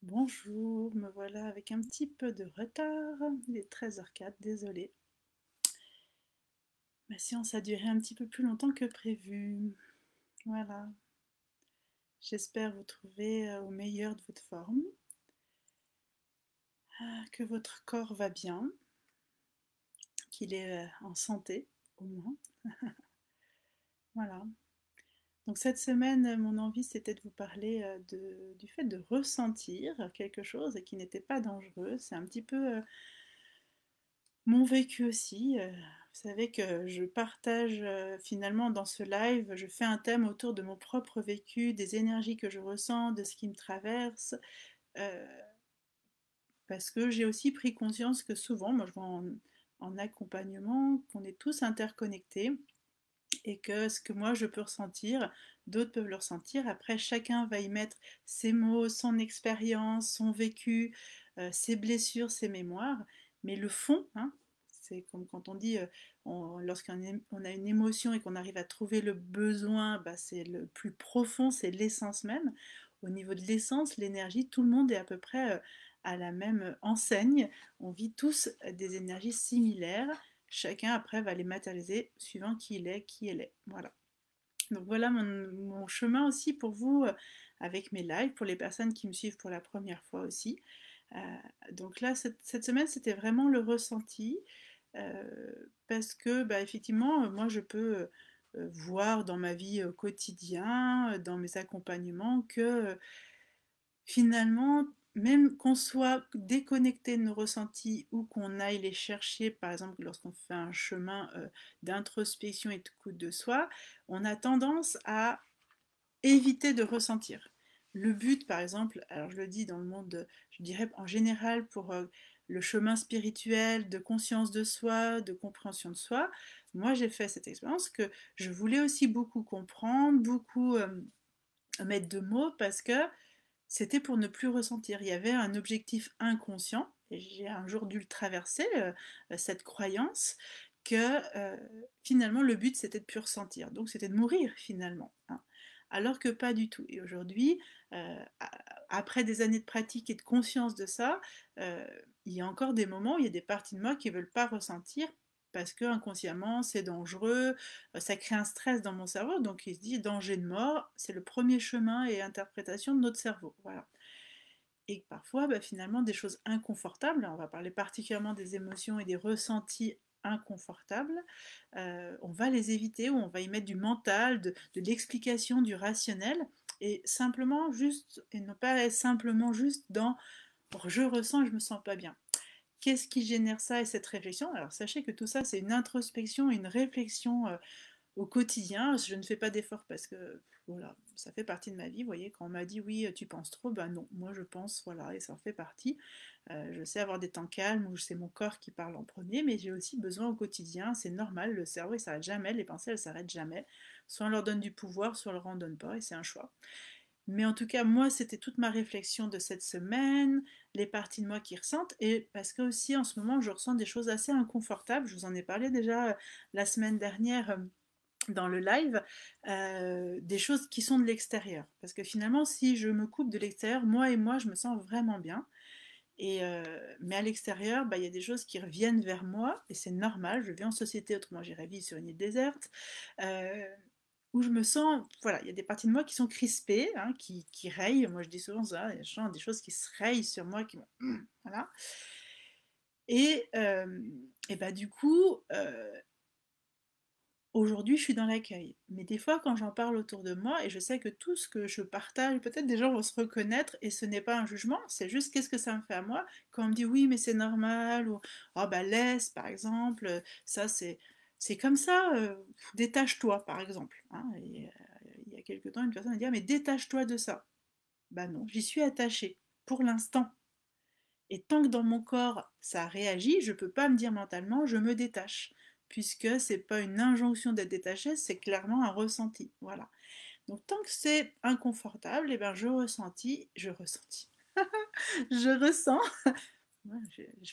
Bonjour, me voilà avec un petit peu de retard. Il est 13h04, désolée. Ma séance a duré un petit peu plus longtemps que prévu. Voilà. J'espère vous trouver au meilleur de votre forme, que votre corps va bien, qu'il est en santé au moins. Voilà. Donc cette semaine, mon envie c'était de vous parler du fait de ressentir quelque chose et qui n'était pas dangereux. C'est un petit peu mon vécu aussi. Vous savez que je partage finalement dans ce live, je fais un thème autour de mon propre vécu, des énergies que je ressens, de ce qui me traverse, euh, parce que j'ai aussi pris conscience que souvent, moi je vais en accompagnement, qu'on est tous interconnectés et que ce que moi je peux ressentir, d'autres peuvent le ressentir. Après, chacun va y mettre ses mots, son expérience, son vécu, ses blessures, ses mémoires. Mais le fond, hein, c'est comme quand on dit, lorsqu'on a une émotion et qu'on arrive à trouver le besoin, bah, c'est le plus profond, c'est l'essence même. Au niveau de l'essence, l'énergie, tout le monde est à peu près à la même enseigne. On vit tous des énergies similaires. Chacun après va les matérialiser suivant qui il est, qui elle est. Voilà. Donc voilà mon chemin aussi pour vous avec mes lives, pour les personnes qui me suivent pour la première fois aussi. Euh, donc là, cette semaine, c'était vraiment le ressenti. Parce que bah, effectivement, moi je peux voir dans ma vie quotidienne, dans mes accompagnements, que finalement, même qu'on soit déconnecté de nos ressentis ou qu'on aille les chercher, par exemple lorsqu'on fait un chemin d'introspection et de écoute de soi, on a tendance à éviter de ressentir. Le but, par exemple, alors je le dis dans le monde, je dirais en général pour le chemin spirituel, de conscience de soi, de compréhension de soi, moi j'ai fait cette expérience que je voulais aussi beaucoup comprendre, beaucoup mettre de mots parce que c'était pour ne plus ressentir. Il y avait un objectif inconscient, et j'ai un jour dû le traverser, cette croyance, que finalement le but c'était de plus ressentir. Donc c'était de mourir finalement, hein. Alors que pas du tout. Et aujourd'hui, après des années de pratique et de conscience de ça, euh, il y a encore des moments où il y a des parties de moi qui ne veulent pas ressentir parce que inconsciemment c'est dangereux, ça crée un stress dans mon cerveau, donc il se dit danger de mort, c'est le premier chemin et interprétation de notre cerveau. Voilà. Et parfois, bah, finalement, des choses inconfortables, on va parler particulièrement des émotions et des ressentis inconfortables, on va les éviter ou on va y mettre du mental, de l'explication, du rationnel, et simplement juste, et ne pas être simplement juste dans je ressens et je me sens pas bien. Qu'est-ce qui génère ça et cette réflexion? Alors sachez que tout ça, c'est une introspection, une réflexion au quotidien. Je ne fais pas d'efforts parce que voilà, ça fait partie de ma vie. Vous voyez, quand on m'a dit oui, tu penses trop, ben non, moi je pense, voilà, et ça en fait partie. Je sais avoir des temps calmes où c'est mon corps qui parle en premier, mais j'ai aussi besoin au quotidien, c'est normal, le cerveau il s'arrête jamais, les pensées elles s'arrêtent jamais. Soit on leur donne du pouvoir, soit on leur en donne pas, et c'est un choix. Mais en tout cas, moi, c'était toute ma réflexion de cette semaine, les parties de moi qui ressentent, et parce que aussi en ce moment, je ressens des choses assez inconfortables. Je vous en ai parlé déjà la semaine dernière dans le live, des choses qui sont de l'extérieur. Parce que finalement, si je me coupe de l'extérieur, moi et moi, je me sens vraiment bien. Mais à l'extérieur, bah, y a des choses qui reviennent vers moi, et c'est normal, je vis en société, autrement j'irais vivre sur une île déserte, euh, où je me sens, voilà, il y a des parties de moi qui sont crispées, hein, qui rayent, moi je dis souvent ça, il y a des choses qui se rayent sur moi, qui vont, voilà. Et, euh, et bah du coup, aujourd'hui, je suis dans l'accueil. Mais des fois, quand j'en parle autour de moi, et je sais que tout ce que je partage, peut-être des gens vont se reconnaître, et ce n'est pas un jugement, c'est juste qu'est-ce que ça me fait à moi. Quand on me dit oui, mais c'est normal, ou oh bah laisse, par exemple, ça c'est comme ça, détache-toi, par exemple, hein. Il y a quelque temps, une personne a dit ah, mais détache-toi de ça. Bah non, j'y suis attachée, pour l'instant. Et tant que dans mon corps ça réagit, je ne peux pas me dire mentalement je me détache, puisque c'est pas une injonction d'être détaché, c'est clairement un ressenti. Voilà. Donc tant que c'est inconfortable, et ben je ressens, je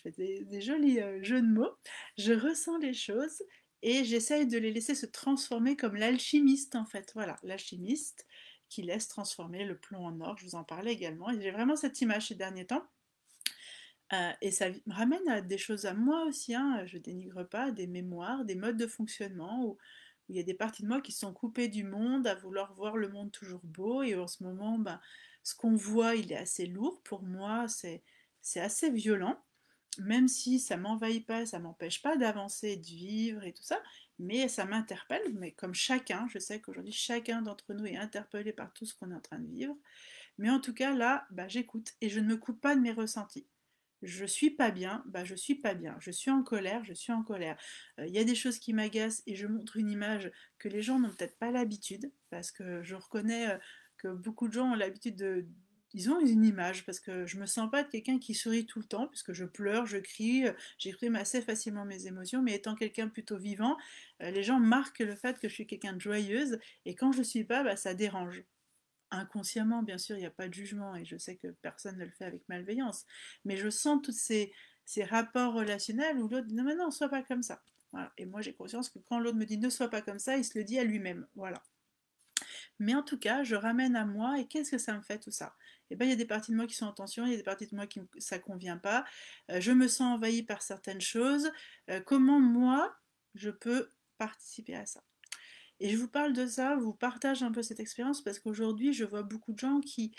fais des jolis jeux de mots, je ressens les choses et j'essaye de les laisser se transformer comme l'alchimiste en fait. Voilà, l'alchimiste, qui laisse transformer le plomb en or. Je vous en parlais également. Et j'ai vraiment cette image ces derniers temps. Et ça me ramène à des choses à moi aussi, hein, je dénigre pas, des mémoires, des modes de fonctionnement où il y a des parties de moi qui sont coupées du monde, à vouloir voir le monde toujours beau, et en ce moment, ben, ce qu'on voit, il est assez lourd. Pour moi, c'est assez violent, même si ça m'envahit pas, ça m'empêche pas d'avancer, de vivre et tout ça, mais ça m'interpelle, mais comme chacun, je sais qu'aujourd'hui, chacun d'entre nous est interpellé par tout ce qu'on est en train de vivre, mais en tout cas, là, bah, j'écoute, et je ne me coupe pas de mes ressentis. Je suis pas bien, bah je suis pas bien. Je suis en colère, je suis en colère. Il y a des choses qui m'agacent et je montre une image que les gens n'ont peut-être pas l'habitude, parce que je reconnais que beaucoup de gens ont l'habitude de... Ils ont une image, parce que je me sens pas être quelqu'un qui sourit tout le temps, puisque je pleure, je crie, j'exprime assez facilement mes émotions, mais étant quelqu'un plutôt vivant, les gens marquent le fait que je suis quelqu'un de joyeuse, et quand je suis pas, bah, ça dérange inconsciemment, bien sûr, il n'y a pas de jugement et je sais que personne ne le fait avec malveillance, mais je sens tous ces rapports relationnels où l'autre dit non, mais non, sois pas comme ça. Voilà. Et moi, j'ai conscience que quand l'autre me dit ne sois pas comme ça, il se le dit à lui-même. Voilà. Mais en tout cas, je ramène à moi et qu'est-ce que ça me fait tout ça? Et bien, il y a des parties de moi qui sont en tension, il y a des parties de moi qui ça convient pas. Je me sens envahie par certaines choses. Comment moi, je peux participer à ça? Et je vous parle de ça, je vous partage un peu cette expérience parce qu'aujourd'hui, je vois beaucoup de gens qui,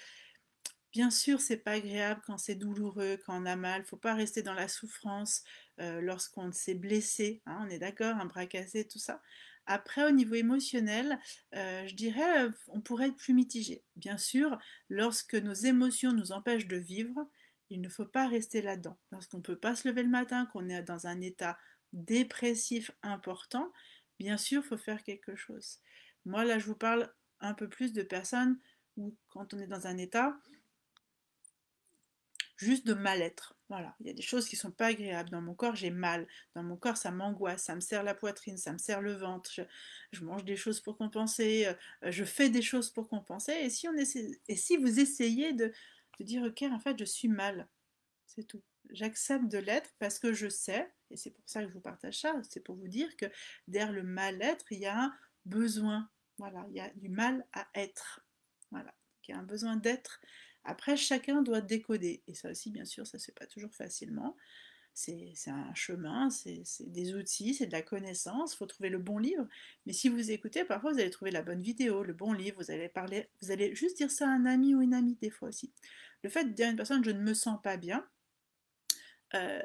bien sûr, c'est pas agréable quand c'est douloureux, quand on a mal, faut pas rester dans la souffrance lorsqu'on s'est blessé, hein, on est d'accord, un bras cassé, tout ça. Après, au niveau émotionnel, je dirais, on pourrait être plus mitigé. Bien sûr, lorsque nos émotions nous empêchent de vivre, il ne faut pas rester là-dedans. Lorsqu'on ne peut pas se lever le matin, qu'on est dans un état dépressif important, bien sûr, il faut faire quelque chose. Moi, là, je vous parle un peu plus de personnes où, quand on est dans un état, juste de mal-être. Voilà, il y a des choses qui sont pas agréables. Dans mon corps, j'ai mal. Dans mon corps, ça m'angoisse, ça me serre la poitrine, ça me serre le ventre. Je mange des choses pour compenser, je fais des choses pour compenser. Et si vous essayez de dire, ok, en fait, je suis mal, c'est tout. J'accepte de l'être parce que je sais, et c'est pour ça que je vous partage ça, c'est pour vous dire que derrière le mal-être, il y a un besoin. Voilà, il y a du mal à être. Voilà, il y a un besoin d'être. Après, chacun doit décoder. Et ça aussi, bien sûr, ça ne se fait pas toujours facilement. C'est un chemin, c'est des outils, c'est de la connaissance, il faut trouver le bon livre. Mais si vous écoutez, parfois vous allez trouver la bonne vidéo, le bon livre, vous allez parler, vous allez juste dire ça à un ami ou une amie des fois aussi. Le fait de dire à une personne je ne me sens pas bien, euh,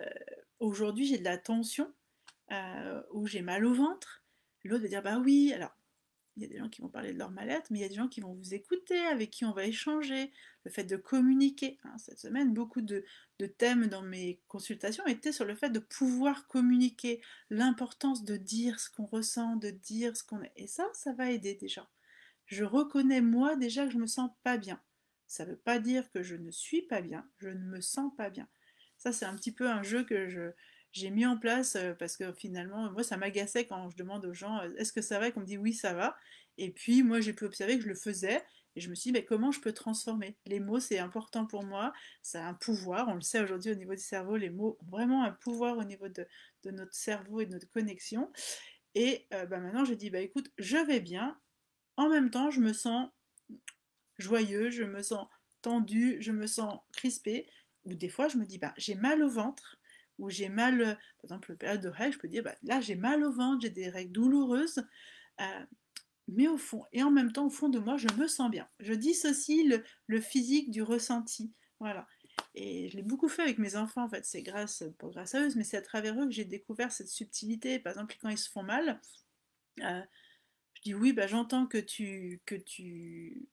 aujourd'hui j'ai de la tension, ou j'ai mal au ventre, l'autre va dire bah oui, alors il y a des gens qui vont parler de leur mal-être, mais il y a des gens qui vont vous écouter, avec qui on va échanger, le fait de communiquer. Hein. Cette semaine, beaucoup de thèmes dans mes consultations étaient sur le fait de pouvoir communiquer, l'importance de dire ce qu'on ressent, de dire ce qu'on est. Et ça va aider déjà. Je reconnais moi déjà que je me sens pas bien. Ça ne veut pas dire que je ne suis pas bien, je ne me sens pas bien. Ça, c'est un petit peu un jeu que j'ai mis en place parce que finalement, moi, ça m'agaçait quand je demande aux gens est-ce que ça va, et qu'on me dit oui, ça va. Et puis, moi, j'ai pu observer que je le faisais et je me suis dit mais comment je peux transformer. Les mots, c'est important pour moi, ça a un pouvoir. On le sait aujourd'hui au niveau du cerveau, les mots ont vraiment un pouvoir au niveau de notre cerveau et de notre connexion. Et bah, maintenant, j'ai dit bah écoute, je vais bien. En même temps, je me sens joyeux, je me sens tendu, je me sens crispé. Ou des fois, je me dis, bah, j'ai mal au ventre, ou j'ai mal, par exemple, le période de règles, je peux dire, bah, là, j'ai mal au ventre, j'ai des règles douloureuses. euh, mais au fond, et en même temps, au fond de moi, je me sens bien. Je dissocie le physique du ressenti. Voilà. Et je l'ai beaucoup fait avec mes enfants, en fait. C'est grâce, pas grâce à eux, mais c'est à travers eux que j'ai découvert cette subtilité. Par exemple, quand ils se font mal, euh, je dis oui, bah j'entends que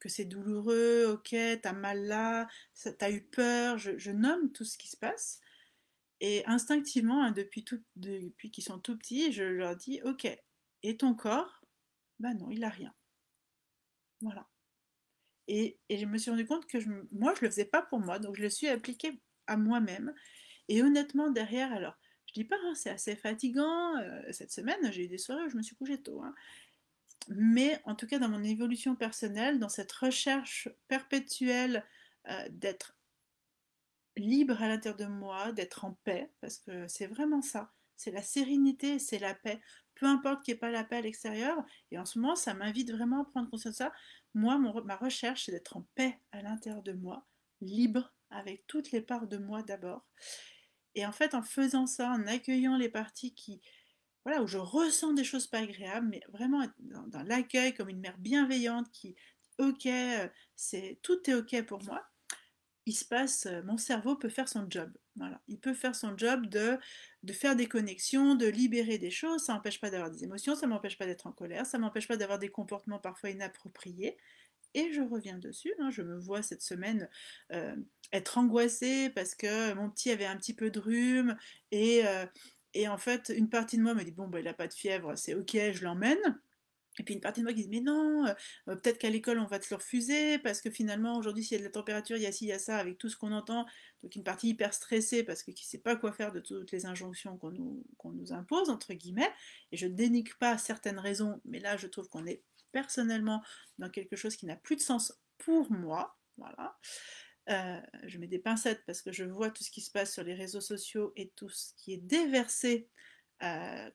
c'est douloureux, ok, t'as mal là, t'as eu peur, je nomme tout ce qui se passe. Et instinctivement, hein, depuis qu'ils sont tout petits, je leur dis ok, et ton corps? Bah non, il a rien. Voilà. Et je me suis rendu compte que moi, je le faisais pas pour moi, donc je le suis appliqué à moi-même. Et honnêtement, derrière, alors, je dis pas, hein, c'est assez fatigant. Cette semaine, j'ai eu des soirées où je me suis couchée tôt, hein. Mais en tout cas, dans mon évolution personnelle, dans cette recherche perpétuelle d'être libre à l'intérieur de moi, d'être en paix, parce que c'est vraiment ça, c'est la sérénité, c'est la paix. peu importe qu'il n'y ait pas l'appel extérieur. Et en ce moment, ça m'invite vraiment à prendre conscience de ça. Moi, ma recherche, c'est d'être en paix à l'intérieur de moi, libre, avec toutes les parts de moi d'abord. Et en fait, en faisant ça, en accueillant les parties voilà, où je ressens des choses pas agréables, mais vraiment être dans l'accueil comme une mère bienveillante qui dit ok, tout est ok pour moi, il se passe, mon cerveau peut faire son job. Voilà. Il peut faire son job de faire des connexions, de libérer des choses. Ça m'empêche pas d'avoir des émotions, ça m'empêche pas d'être en colère, ça m'empêche pas d'avoir des comportements parfois inappropriés. Et je reviens dessus, hein, je me vois cette semaine euh, être angoissée parce que mon petit avait un petit peu de rhume et en fait une partie de moi me dit bon bah, il a pas de fièvre, c'est ok, je l'emmène. Et puis une partie de moi qui dit mais non, peut-être qu'à l'école on va te le refuser parce que finalement aujourd'hui s'il y a de la température, il y a ci, il y a ça avec tout ce qu'on entend. Donc une partie hyper stressée parce que qui ne sait pas quoi faire de toutes les injonctions qu'on nous impose, entre guillemets. Et je ne dénigre pas certaines raisons, mais là je trouve qu'on est personnellement dans quelque chose qui n'a plus de sens pour moi. Voilà. Je mets des pincettes parce que je vois tout ce qui se passe sur les réseaux sociaux et tout ce qui est déversé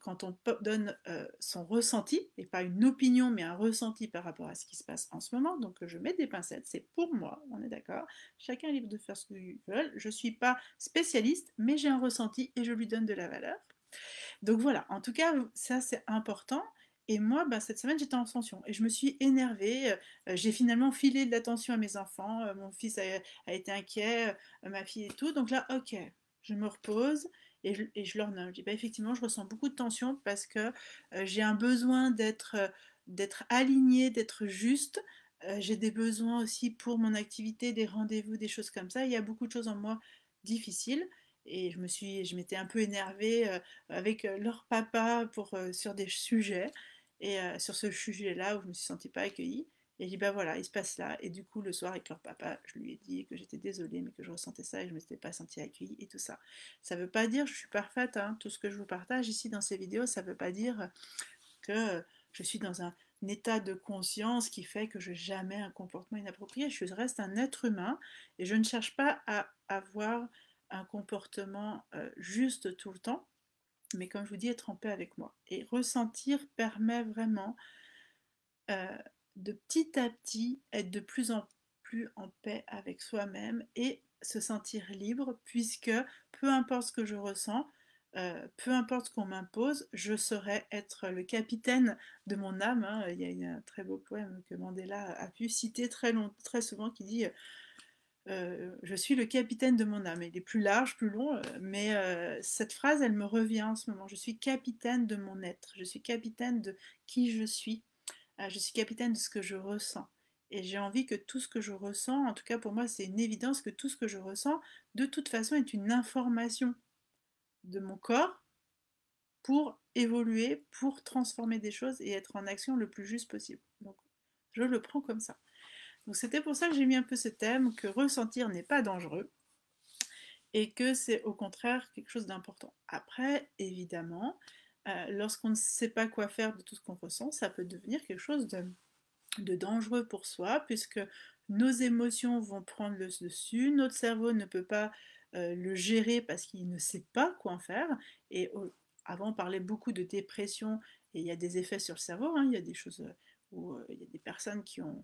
quand on donne son ressenti, et pas une opinion, mais un ressenti par rapport à ce qui se passe en ce moment. Donc je mets des pincettes, c'est pour moi, on est d'accord. Chacun est libre de faire ce qu'il veut. Je ne suis pas spécialiste, mais j'ai un ressenti et je lui donne de la valeur. Donc voilà, en tout cas, ça c'est important. Et moi, bah, cette semaine, j'étais en tension et je me suis énervée. J'ai finalement filé de l'attention à mes enfants. Mon fils a été inquiet, ma fille et tout. Donc là, ok, je me repose et je leur nomme. Je dis, bah, effectivement, je ressens beaucoup de tension parce que j'ai un besoin d'être alignée, d'être juste. J'ai des besoins aussi pour mon activité, des rendez-vous, des choses comme ça. Il y a beaucoup de choses en moi difficiles. Et je m'étais un peu énervée avec leur papa sur des sujets. Et sur ce sujet-là où je me suis sentie pas accueillie. Et j'ai dit, bah voilà, il se passe là. Et du coup, le soir, avec leur papa, je lui ai dit que j'étais désolée, mais que je ressentais ça et je ne m'étais pas sentie accueillie et tout ça. Ça ne veut pas dire que je suis parfaite, hein. Tout ce que je vous partage ici dans ces vidéos, ça ne veut pas dire que je suis dans un état de conscience qui fait que je n'ai jamais un comportement inapproprié. Je reste un être humain et je ne cherche pas à avoir un comportement juste tout le temps, mais comme je vous dis, être en paix avec moi. Et ressentir permet vraiment euh, de petit à petit être de plus en plus en paix avec soi-même et se sentir libre, puisque peu importe ce que je ressens, peu importe ce qu'on m'impose, je saurais être le capitaine de mon âme, hein. Il y a un très beau poème que Mandela a pu citer très souvent qui dit je suis le capitaine de mon âme. Il est plus large, plus long, mais cette phrase, elle me revient en ce moment. Je suis capitaine de mon être, je suis capitaine de qui je suis. Je suis capitaine de ce que je ressens. Et j'ai envie que tout ce que je ressens, en tout cas pour moi c'est une évidence que tout ce que je ressens, de toute façon est une information de mon corps pour évoluer, pour transformer des choses et être en action le plus juste possible. Donc je le prends comme ça. Donc c'était pour ça que j'ai mis un peu ce thème, que ressentir n'est pas dangereux et que c'est au contraire quelque chose d'important. Après, évidemment, lorsqu'on ne sait pas quoi faire de tout ce qu'on ressent, ça peut devenir quelque chose de dangereux pour soi, puisque nos émotions vont prendre le dessus, notre cerveau ne peut pas le gérer parce qu'il ne sait pas quoi en faire. Et avant, on parlait beaucoup de dépression, et il y a des effets sur le cerveau, hein, il y a des choses où il y a des personnes qui ont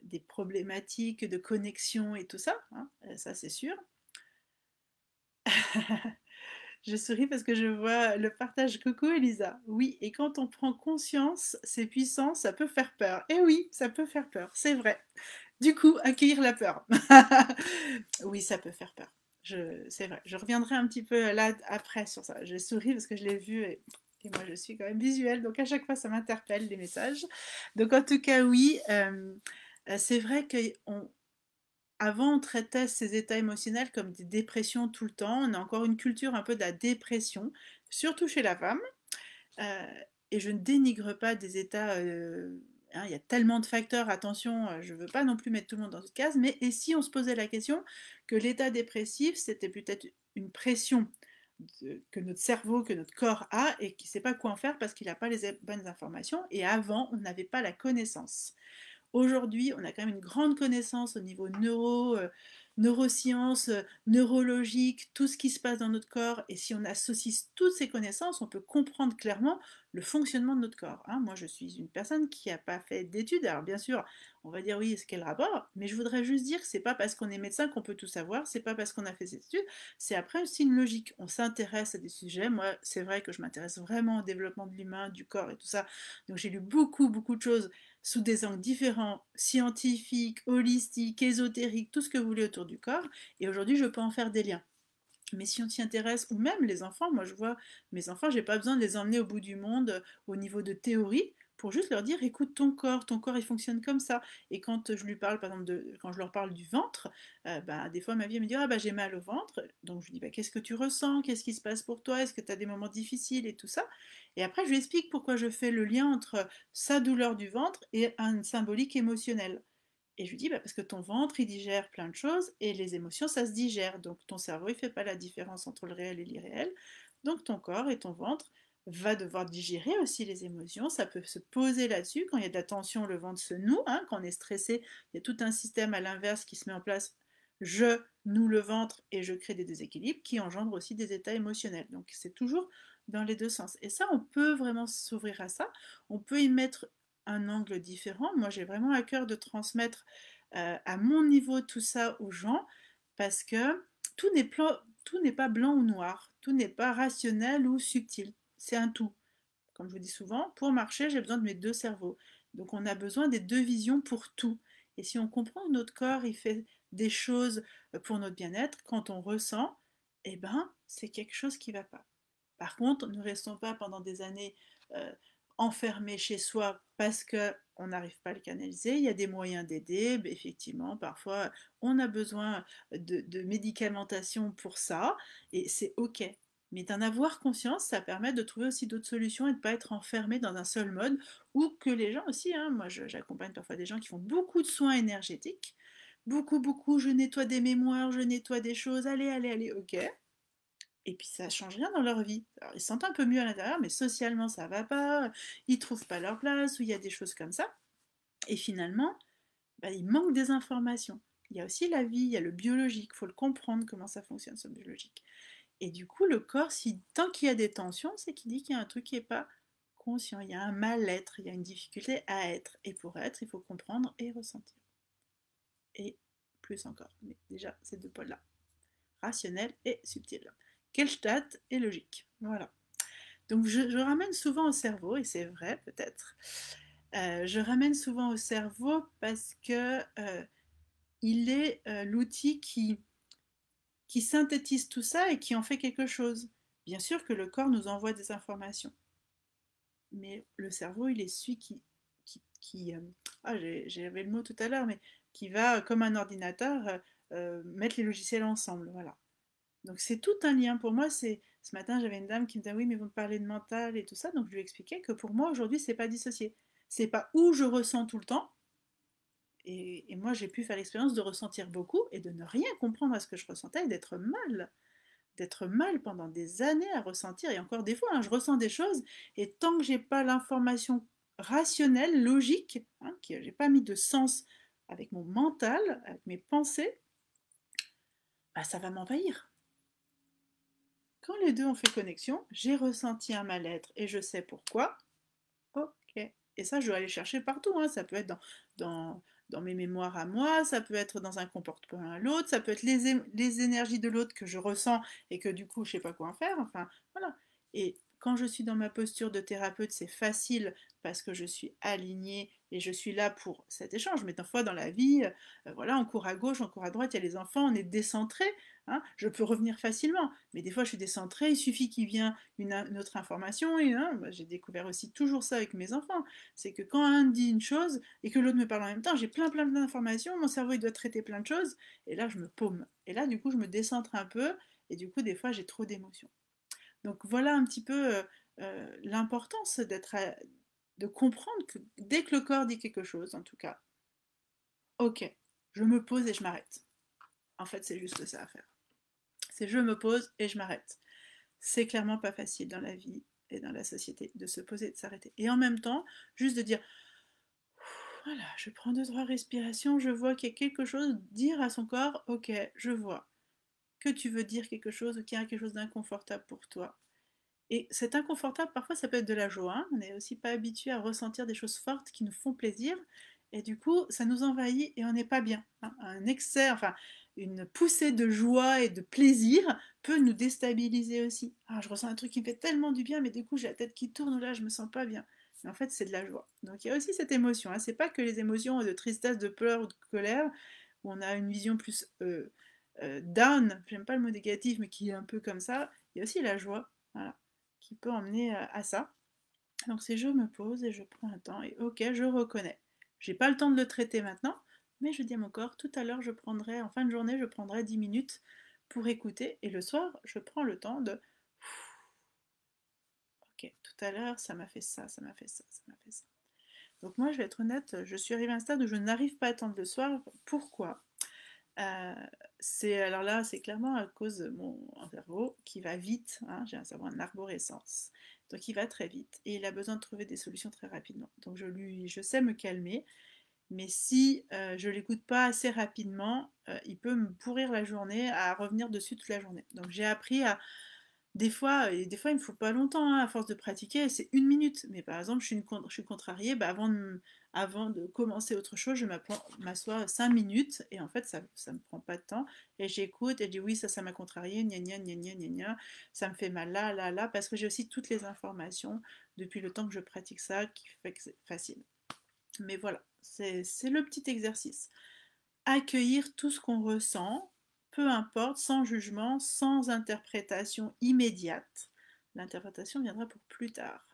des problématiques de connexion et tout ça, hein, ça c'est sûr. Je souris parce que je vois le partage. Coucou Elisa. Oui, et quand on prend conscience, c'est puissant, ça peut faire peur. Et oui, ça peut faire peur, c'est vrai. Du coup, accueillir la peur. Oui, ça peut faire peur. C'est vrai. Je reviendrai un petit peu là après sur ça. Je souris parce que je l'ai vu et moi je suis quand même visuelle, donc à chaque fois ça m'interpelle les messages. Donc en tout cas, oui, c'est vrai qu'on avant, on traitait ces états émotionnels comme des dépressions tout le temps. On a encore une culture un peu de la dépression, surtout chez la femme. Euh, et je ne dénigre pas des états. Hein, il y a tellement de facteurs, attention, je ne veux pas non plus mettre tout le monde dans cette case, mais et si on se posait la question que l'état dépressif, c'était peut-être une pression que notre cerveau, que notre corps a et qui ne sait pas quoi en faire parce qu'il n'a pas les bonnes informations, et avant, on n'avait pas la connaissance. Aujourd'hui, on a quand même une grande connaissance au niveau neurosciences, neurologique, tout ce qui se passe dans notre corps. Et si on associe toutes ces connaissances, on peut comprendre clairement le fonctionnement de notre corps. Hein. Moi, je suis une personne qui n'a pas fait d'études. Alors, bien sûr, on va dire oui, est-ce quel rapport? Mais je voudrais juste dire que c'est pas parce qu'on est médecin qu'on peut tout savoir, c'est pas parce qu'on a fait ces études, c'est après aussi une logique. On s'intéresse à des sujets. Moi, c'est vrai que je m'intéresse vraiment au développement de l'humain, du corps et tout ça. Donc, j'ai lu beaucoup, beaucoup de choses sous des angles différents, scientifiques, holistiques, ésotériques, tout ce que vous voulez autour du corps. Et aujourd'hui, je peux en faire des liens. Mais si on s'y intéresse, ou même les enfants, moi je vois mes enfants, j'ai pas besoin de les emmener au bout du monde au niveau de théorie, pour juste leur dire écoute ton corps il fonctionne comme ça. Et quand je lui parle, par exemple, quand je leur parle du ventre, des fois ma vie elle me dit ah bah j'ai mal au ventre. Donc je lui dis bah, qu'est-ce que tu ressens, qu'est-ce qui se passe pour toi, est-ce que tu as des moments difficiles et tout ça. Et après je lui explique pourquoi je fais le lien entre sa douleur du ventre et un symbolique émotionnel. Et je lui dis, bah, parce que ton ventre, il digère plein de choses, et les émotions, ça se digère. Donc ton cerveau, il ne fait pas la différence entre le réel et l'irréel. Donc ton corps et ton ventre va devoir digérer aussi les émotions. Ça peut se poser là-dessus. Quand il y a de la tension, le ventre se noue. Hein. Quand on est stressé, il y a tout un système à l'inverse qui se met en place. Je noue le ventre et je crée des déséquilibres qui engendrent aussi des états émotionnels. Donc c'est toujours dans les deux sens. Et ça, on peut vraiment s'ouvrir à ça. On peut y mettre un angle différent. Moi, j'ai vraiment à cœur de transmettre à mon niveau tout ça aux gens parce que tout n'est pas blanc ou noir, tout n'est pas rationnel ou subtil. C'est un tout. Comme je vous dis souvent, pour marcher, j'ai besoin de mes deux cerveaux. Donc on a besoin des deux visions pour tout. Et si on comprend que notre corps, il fait des choses pour notre bien-être, quand on ressent, eh ben, c'est quelque chose qui ne va pas. Par contre, ne restons pas pendant des années euh, enfermés chez soi parce qu'on n'arrive pas à le canaliser. Il y a des moyens d'aider. Effectivement, parfois, on a besoin de médicamentation pour ça, et c'est OK. Mais d'en avoir conscience, ça permet de trouver aussi d'autres solutions et de ne pas être enfermé dans un seul mode, ou que les gens aussi, hein, moi j'accompagne parfois des gens qui font beaucoup de soins énergétiques, beaucoup, beaucoup, je nettoie des mémoires, je nettoie des choses, allez, allez, allez, ok. Et puis ça change rien dans leur vie. Alors, ils se sentent un peu mieux à l'intérieur, mais socialement ça va pas, ils trouvent pas leur place, ou il y a des choses comme ça. Et finalement, il manque des informations. Il y a aussi la vie, il y a le biologique, il faut le comprendre comment ça fonctionne ce biologique. Et du coup, le corps, tant qu'il y a des tensions, c'est qu'il dit qu'il y a un truc qui n'est pas conscient, il y a un mal-être, il y a une difficulté à être. Et pour être, il faut comprendre et ressentir. Et plus encore. Mais déjà, ces deux pôles-là, rationnel et subtil. Gestalt et logique. Voilà. Donc je ramène souvent au cerveau, et c'est vrai peut-être, je ramène souvent au cerveau parce que il est l'outil qui synthétise tout ça et qui en fait quelque chose. Bien sûr que le corps nous envoie des informations, mais le cerveau, il est celui j'avais le mot tout à l'heure, mais qui va, comme un ordinateur, mettre les logiciels ensemble, voilà. Donc c'est tout un lien. Pour moi, ce matin, j'avais une dame qui me disait oui, mais vous me parlez de mental et tout ça, donc je lui expliquais que pour moi aujourd'hui, c'est pas dissocié. C'est pas où je ressens tout le temps. Et moi, j'ai pu faire l'expérience de ressentir beaucoup et de ne rien comprendre à ce que je ressentais et d'être mal pendant des années à ressentir. Et encore des fois, hein, je ressens des choses et tant que j'ai pas l'information rationnelle, logique, hein, que j'ai pas mis de sens avec mon mental, avec mes pensées, ça va m'envahir. Quand les deux ont fait connexion, j'ai ressenti un mal-être et je sais pourquoi. Ok. Et ça, je dois aller chercher partout. Hein. Ça peut être dans mes mémoires à moi, ça peut être dans un comportement à l'autre, ça peut être les énergies de l'autre que je ressens et que du coup, je ne sais pas quoi en faire. Enfin, voilà. Et quand je suis dans ma posture de thérapeute, c'est facile parce que je suis alignée et je suis là pour cet échange. Mais parfois dans la vie, voilà, on court à gauche, on court à droite, il y a les enfants, on est décentré. Hein, je peux revenir facilement, mais des fois je suis décentrée, il suffit qu'il vienne une autre information. Et hein, j'ai découvert aussi toujours ça avec mes enfants. C'est que quand un dit une chose et que l'autre me parle en même temps, j'ai plein d'informations, mon cerveau il doit traiter plein de choses, et là je me paume. Et là du coup je me décentre un peu, et du coup des fois j'ai trop d'émotions. Donc voilà un petit peu l'importance de comprendre que dès que le corps dit quelque chose, en tout cas, ok, je me pose et je m'arrête. En fait, c'est juste ça à faire. C'est je me pose et je m'arrête. C'est clairement pas facile dans la vie et dans la société de se poser et de s'arrêter. Et en même temps, juste de dire, voilà, je prends 2, 3 respirations, je vois qu'il y a quelque chose, dire à son corps, ok, je vois que tu veux dire quelque chose ou qu'il y a quelque chose d'inconfortable pour toi. Et c'est inconfortable, parfois ça peut être de la joie, hein. On n'est aussi pas habitué à ressentir des choses fortes qui nous font plaisir, et du coup ça nous envahit et on n'est pas bien, hein. Un excès, enfin une poussée de joie et de plaisir peut nous déstabiliser aussi. Ah, je ressens un truc qui me fait tellement du bien, mais du coup j'ai la tête qui tourne, là je me sens pas bien. Mais en fait c'est de la joie. Donc il y a aussi cette émotion, hein. C'est pas que les émotions de tristesse, de peur ou de colère, où on a une vision plus down, j'aime pas le mot négatif, mais qui est un peu comme ça. Il y a aussi la joie, voilà, qui peut emmener à ça. Donc c'est je me pose et je prends un temps et ok, je reconnais. J'ai pas le temps de le traiter maintenant, mais je dis à mon corps, tout à l'heure je prendrai, en fin de journée, je prendrai 10 minutes pour écouter et le soir, je prends le temps de ok, tout à l'heure, ça m'a fait ça, ça m'a fait ça, ça m'a fait ça. Donc moi, je vais être honnête, je suis arrivée à un stade où je n'arrive pas à attendre le soir. Pourquoi? Euh, alors là, c'est clairement à cause de mon cerveau qui va vite, hein, j'ai un cerveau en arborescence, donc il va très vite et il a besoin de trouver des solutions très rapidement. Donc je sais me calmer, mais si je l'écoute pas assez rapidement, il peut me pourrir la journée, à revenir dessus toute la journée. Donc j'ai appris à des fois, il me faut pas longtemps, hein, à force de pratiquer, c'est 1 minute. Mais par exemple, je suis contrariée, bah, avant de commencer autre chose, je m'assois 5 minutes, et en fait, ça me prend pas de temps. Et j'écoute, et je dis oui, ça m'a contrarié, gna gna gna gna gna gna, ça me fait mal là, là, là, parce que j'ai aussi toutes les informations depuis le temps que je pratique ça, qui fait que c'est facile. Mais voilà, c'est le petit exercice. Accueillir tout ce qu'on ressent, peu importe, sans jugement, sans interprétation immédiate. L'interprétation viendra pour plus tard.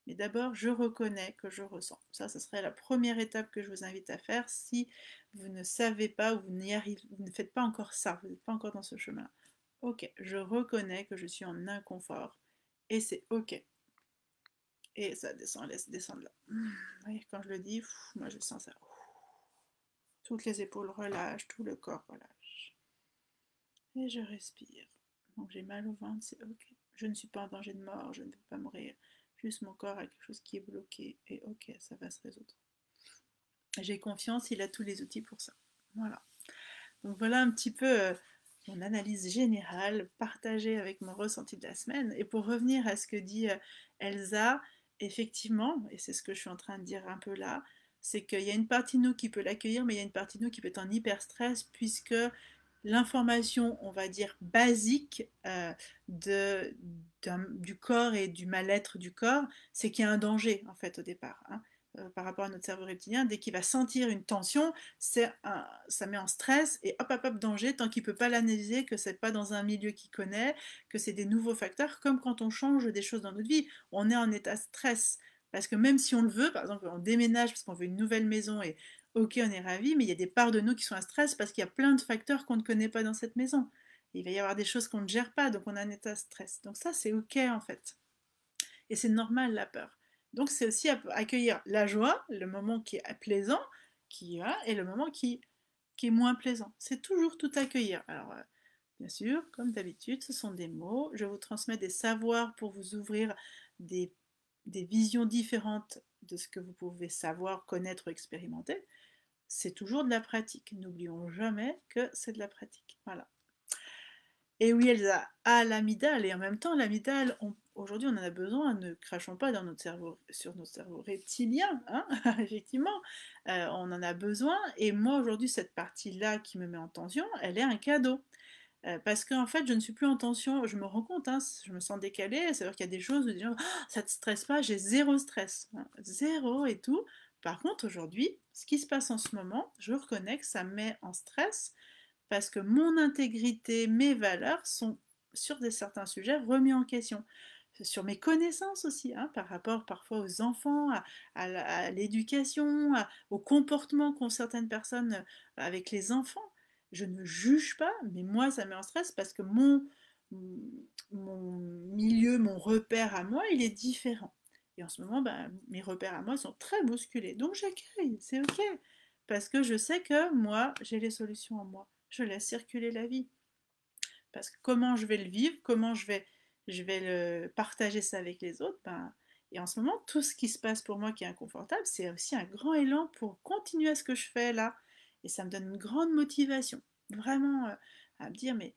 Mais d'abord, je reconnais que je ressens. Ça, ce serait la première étape que je vous invite à faire si vous ne savez pas ou vous ne faites pas encore ça, vous n'êtes pas encore dans ce chemin. Ok, je reconnais que je suis en inconfort et c'est ok. Et ça descend, laisse descendre là. Oui, quand je le dis, moi je sens ça. Toutes les épaules relâchent, tout le corps relâche. Et je respire. Donc j'ai mal au ventre, c'est ok. Je ne suis pas en danger de mort, je ne vais pas mourir. Juste mon corps a quelque chose qui est bloqué. Et ok, ça va se résoudre. J'ai confiance, il a tous les outils pour ça. Voilà. Donc voilà un petit peu mon analyse générale partagée avec mon ressenti de la semaine. Et pour revenir à ce que dit Elsa, effectivement, et c'est ce que je suis en train de dire un peu là, c'est qu'il y a une partie de nous qui peut l'accueillir, mais il y a une partie de nous qui peut être en hyper stress, puisque l'information, on va dire, basique du corps et du mal-être du corps, c'est qu'il y a un danger, en fait, au départ, hein, par rapport à notre cerveau reptilien. Dès qu'il va sentir une tension, ça met en stress et hop, hop, hop, danger, tant qu'il ne peut pas l'analyser, que c'est pas dans un milieu qu'il connaît, que c'est des nouveaux facteurs, comme quand on change des choses dans notre vie, on est en état de stress. Parce que même si on le veut, par exemple, on déménage parce qu'on veut une nouvelle maison et ok, on est ravi, mais il y a des parts de nous qui sont en stress parce qu'il y a plein de facteurs qu'on ne connaît pas dans cette maison. Il va y avoir des choses qu'on ne gère pas, donc on a un état de stress. Donc ça, c'est ok en fait. Et c'est normal la peur. Donc c'est aussi accueillir la joie, le moment qui est plaisant, et le moment qui est moins plaisant. C'est toujours tout accueillir. Alors, bien sûr, comme d'habitude, ce sont des mots. Je vous transmets des savoirs pour vous ouvrir des, des visions différentes de ce que vous pouvez savoir, connaître, expérimenter. C'est toujours de la pratique. N'oublions jamais que c'est de la pratique. Voilà. Et oui, Elsa a l'amygdale, et en même temps, l'amygdale, aujourd'hui, on en a besoin, ne crachons pas dans notre cerveau, sur notre cerveau reptilien, hein effectivement, on en a besoin, et moi, aujourd'hui, cette partie-là qui me met en tension, elle est un cadeau. Parce qu'en fait, je ne suis plus en tension, je me rends compte, hein, je me sens décalée, c'est-à-dire qu'il y a des choses où des gens, oh, ça te stresse pas, j'ai zéro stress, hein, zéro et tout. Par contre, aujourd'hui, ce qui se passe en ce moment, je reconnais que ça me met en stress, parce que mon intégrité, mes valeurs sont, sur certains sujets, remis en question. Sur mes connaissances aussi, hein, par rapport parfois aux enfants, à l'éducation, au comportement qu'ont certaines personnes avec les enfants. Je ne juge pas, mais moi ça me met en stress parce que mon milieu, mon repère à moi, il est différent. Et en ce moment, bah, mes repères à moi sont très bousculés. Donc j'accueille, c'est ok. Parce que je sais que moi, j'ai les solutions en moi. Je laisse circuler la vie. Parce que comment je vais le vivre, comment je vais le partager ça avec les autres, ben, et en ce moment, tout ce qui se passe pour moi qui est inconfortable, c'est aussi un grand élan pour continuer à ce que je fais là. Et ça me donne une grande motivation, vraiment à me dire, mais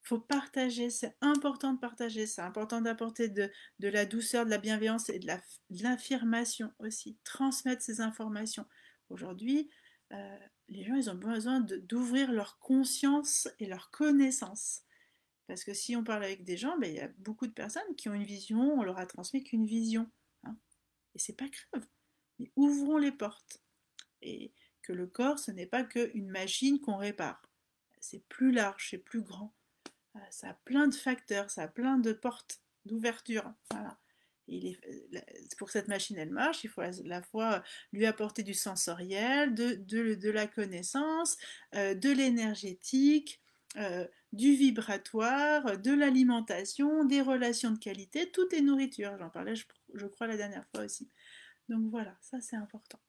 faut partager, c'est important de partager, c'est important d'apporter de la douceur, de la bienveillance et de l'affirmation aussi, transmettre ces informations. Aujourd'hui, les gens, ils ont besoin d'ouvrir leur conscience et leur connaissance. Parce que si on parle avec des gens, ben, il y a beaucoup de personnes qui ont une vision, on leur a transmis qu'une vision, hein. Et c'est pas grave, mais ouvrons les portes. Et que le corps, ce n'est pas qu'une machine qu'on répare. C'est plus large, c'est plus grand. Ça a plein de facteurs, ça a plein de portes, d'ouvertures. Voilà. Pour que cette machine elle marche, il faut à la fois lui apporter du sensoriel, de la connaissance, de l'énergétique, du vibratoire, de l'alimentation, des relations de qualité, tout est nourriture. J'en parlais, je crois, la dernière fois aussi. Donc voilà, ça c'est important.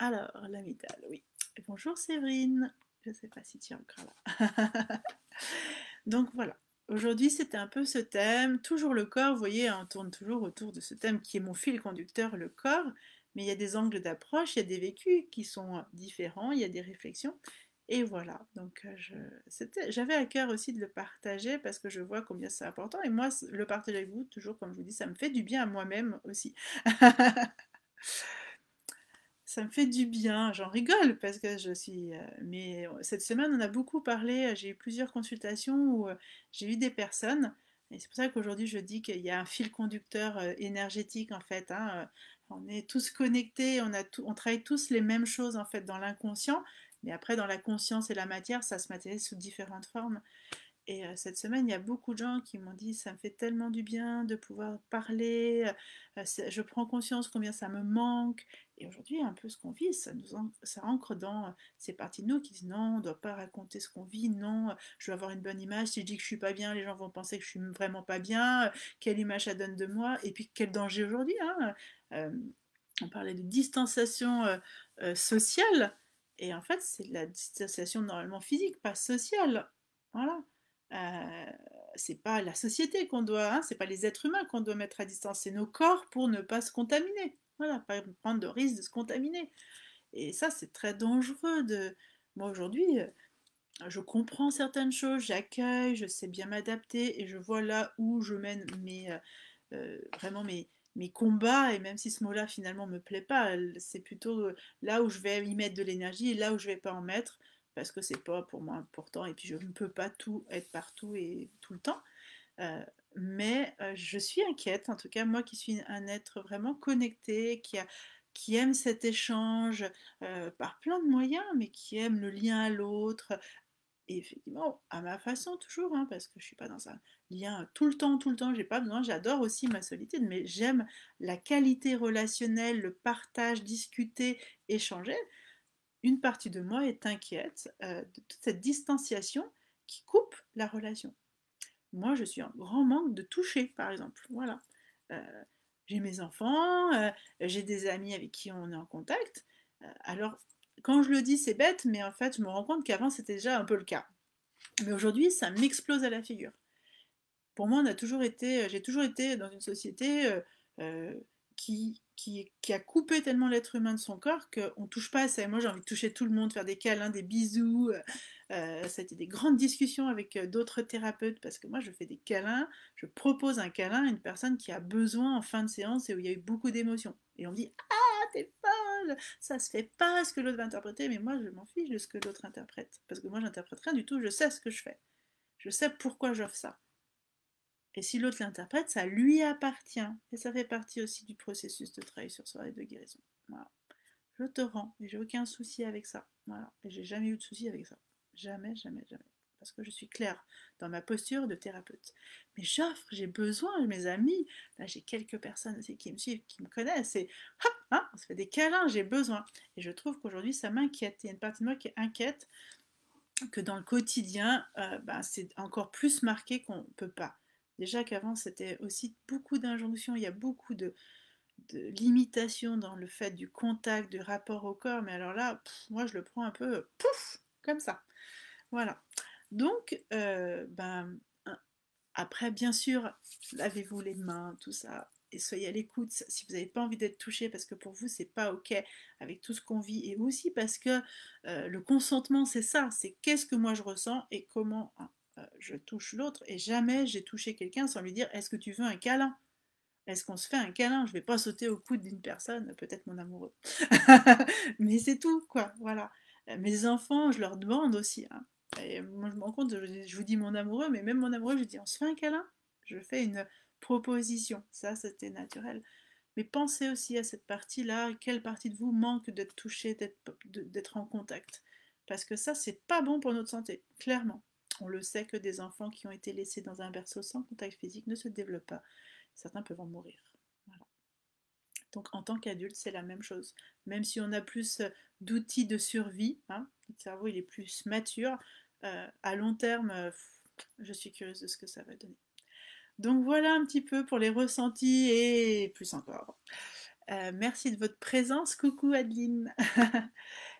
Alors, l'amygdale, oui. Bonjour Séverine, je ne sais pas si tu es encore là. Donc voilà, aujourd'hui c'était un peu ce thème, toujours le corps, vous voyez, on tourne toujours autour de ce thème qui est mon fil conducteur, le corps, mais il y a des angles d'approche, il y a des vécus qui sont différents, il y a des réflexions, et voilà, donc j'avais à cœur aussi de le partager parce que je vois combien c'est important, et moi, le partager avec vous, toujours comme je vous dis, ça me fait du bien à moi-même aussi. Ça me fait du bien, j'en rigole parce que je suis. Mais cette semaine, on a beaucoup parlé. J'ai eu plusieurs consultations où j'ai eu des personnes. Et c'est pour ça qu'aujourd'hui, je dis qu'il y a un fil conducteur énergétique en fait, hein. On est tous connectés, on travaille tous les mêmes choses en fait dans l'inconscient. Mais après, dans la conscience et la matière, ça se matérialise sous différentes formes. Et cette semaine, il y a beaucoup de gens qui m'ont dit ça me fait tellement du bien de pouvoir parler, je prends conscience combien ça me manque. Et aujourd'hui, un peu ce qu'on vit, ça ancre dans ces parties de nous qui disent non, on ne doit pas raconter ce qu'on vit, non, je veux avoir une bonne image, si je dis que je suis pas bien, les gens vont penser que je suis vraiment pas bien, quelle image ça donne de moi, et puis quel danger aujourd'hui, hein. Euh, on parlait de distanciation sociale, et en fait, c'est de la distanciation normalement physique, pas sociale. Voilà. Euh, c'est pas la société qu'on doit, hein, c'est pas les êtres humains qu'on doit mettre à distance, c'est nos corps pour ne pas se contaminer. Voilà, pas prendre de risque de se contaminer. Et ça, c'est très dangereux. Moi aujourd'hui, je comprends certaines choses, j'accueille, je sais bien m'adapter et je vois là où je mène vraiment mes combats. Et même si ce mot-là finalement me plaît pas, c'est plutôt là où je vais y mettre de l'énergie et là où je vais pas en mettre parce que c'est pas pour moi important et puis je ne peux pas tout être partout et tout le temps. Euh, mais je suis inquiète, en tout cas moi qui suis un être vraiment connecté, qui aime cet échange par plein de moyens, mais qui aime le lien à l'autre, et effectivement, à ma façon toujours, hein, parce que je suis pas dans un lien tout le temps, j'ai pas besoin, j'adore aussi ma solitude, mais j'aime la qualité relationnelle, le partage, discuter, échanger. Une partie de moi est inquiète de toute cette distanciation qui coupe la relation. Moi, je suis en grand manque de toucher, par exemple. Voilà. Euh, j'ai mes enfants, j'ai des amis avec qui on est en contact. Alors, quand je le dis, c'est bête, mais en fait, je me rends compte qu'avant, c'était déjà un peu le cas. Mais aujourd'hui, ça m'explose à la figure. Pour moi, j'ai toujours été dans une société euh, qui a coupé tellement l'être humain de son corps qu'on ne touche pas à ça. Et moi, j'ai envie de toucher tout le monde, faire des câlins, des bisous. Ça a été des grandes discussions avec d'autres thérapeutes parce que moi, je fais des câlins, je propose un câlin à une personne qui a besoin en fin de séance et où il y a eu beaucoup d'émotions. Et on me dit ah, t'es folle, ça se fait pas ce que l'autre va interpréter, mais moi, je m'en fiche de ce que l'autre interprète parce que moi, j'interprète rien du tout, je sais ce que je fais. Je sais pourquoi j'offre ça. Et si l'autre l'interprète, ça lui appartient. Et ça fait partie aussi du processus de travail sur soi et de guérison. Voilà. Je te rends, et j'ai aucun souci avec ça. Voilà. Et j'ai jamais eu de souci avec ça. Jamais, jamais, jamais. Parce que je suis claire dans ma posture de thérapeute. Mais j'offre, j'ai besoin, mes amis. Là, j'ai quelques personnes aussi qui me suivent, qui me connaissent. Et hein, on se fait des câlins, j'ai besoin. Et je trouve qu'aujourd'hui, ça m'inquiète. Il y a une partie de moi qui est inquiète que dans le quotidien, c'est encore plus marqué qu'on ne peut pas. Déjà qu'avant, c'était aussi beaucoup d'injonctions, il y a beaucoup de limitations dans le fait du contact, du rapport au corps, mais alors là, moi, je le prends un peu, pouf, comme ça. Voilà. Donc, après, bien sûr, lavez-vous les mains, tout ça, et soyez à l'écoute si vous n'avez pas envie d'être touché parce que pour vous c'est pas ok avec tout ce qu'on vit, et aussi parce que le consentement c'est ça, c'est qu'est-ce que moi je ressens et comment, hein. je touche l'autre et jamais j'ai touché quelqu'un sans lui dire est-ce que tu veux un câlin? Est-ce qu'on se fait un câlin? Je vais pas sauter au coude d'une personne, peut-être mon amoureux. Mais c'est tout, quoi, voilà. Mes enfants, je leur demande aussi, hein. Et moi, je me rends compte, je vous dis mon amoureux, mais même mon amoureux, je dis on se fait un câlin? Je fais une proposition. Ça, c'était naturel. Mais pensez aussi à cette partie-là, quelle partie de vous manque d'être touchée, d'être en contact. Parce que ça, c'est pas bon pour notre santé, clairement. On le sait que des enfants qui ont été laissés dans un berceau sans contact physique ne se développent pas. Certains peuvent en mourir. Voilà. Donc en tant qu'adulte, c'est la même chose. Même si on a plus d'outils de survie, hein, notre cerveau il est plus mature, à long terme, je suis curieuse de ce que ça va donner. Donc voilà un petit peu pour les ressentis et plus encore. Merci de votre présence. Coucou Adeline.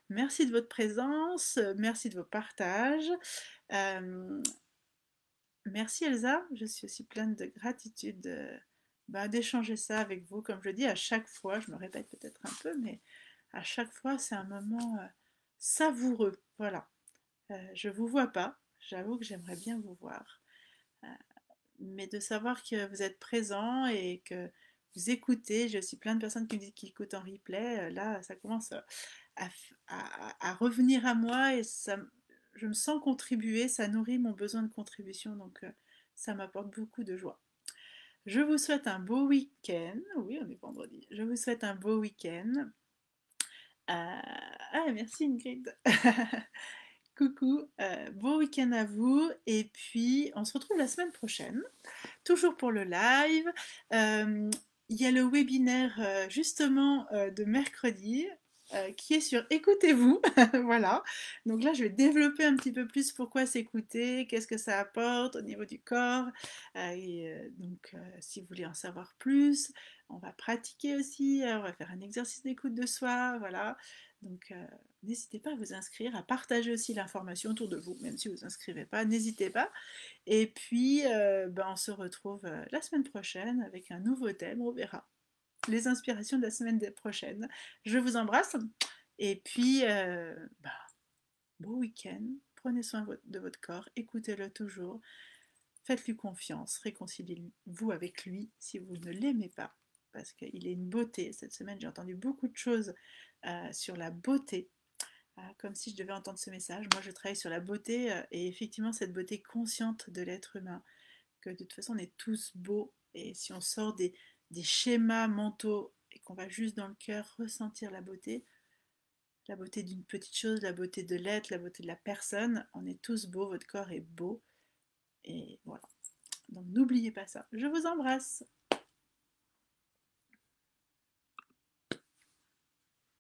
Merci de votre présence. Merci de vos partages. Merci Elsa. Je suis aussi pleine de gratitude d'échanger ça avec vous. Comme je dis à chaque fois, je me répète peut-être un peu, mais à chaque fois c'est un moment savoureux. Voilà. Je vous vois pas. J'avoue que j'aimerais bien vous voir. Euh, mais de savoir que vous êtes présent et que vous écoutez, j'ai aussi plein de personnes qui me disent qu'ils écoutent en replay, là ça commence à revenir à moi et ça, je me sens contribuer, ça nourrit mon besoin de contribution, donc ça m'apporte beaucoup de joie. Je vous souhaite un beau week-end, oui on est vendredi, je vous souhaite un beau week-end. Ah merci Ingrid. Coucou, beau week-end à vous et puis on se retrouve la semaine prochaine toujours pour le live. Il y a le webinaire justement de mercredi qui est sur écoutez-vous. Voilà. Donc là, je vais développer un petit peu plus pourquoi s'écouter, qu'est-ce que ça apporte au niveau du corps. Si vous voulez en savoir plus, on va pratiquer aussi, on va faire un exercice d'écoute de soi. Voilà. Donc, n'hésitez pas à vous inscrire, à partager aussi l'information autour de vous, même si vous ne vous inscrivez pas, n'hésitez pas. Et puis, on se retrouve la semaine prochaine avec un nouveau thème, on verra. Les inspirations de la semaine prochaine. Je vous embrasse et puis, beau week-end. Prenez soin de votre corps, écoutez-le toujours, faites-lui confiance, réconciliez-vous avec lui si vous ne l'aimez pas, parce qu'il est une beauté. Cette semaine, j'ai entendu beaucoup de choses sur la beauté, comme si je devais entendre ce message. Moi, je travaille sur la beauté et effectivement, cette beauté consciente de l'être humain, que de toute façon, on est tous beaux et si on sort des schémas mentaux et qu'on va juste dans le cœur ressentir la beauté d'une petite chose, la beauté de l'être, la beauté de la personne, on est tous beaux, votre corps est beau et voilà. Donc n'oubliez pas ça. Je vous embrasse.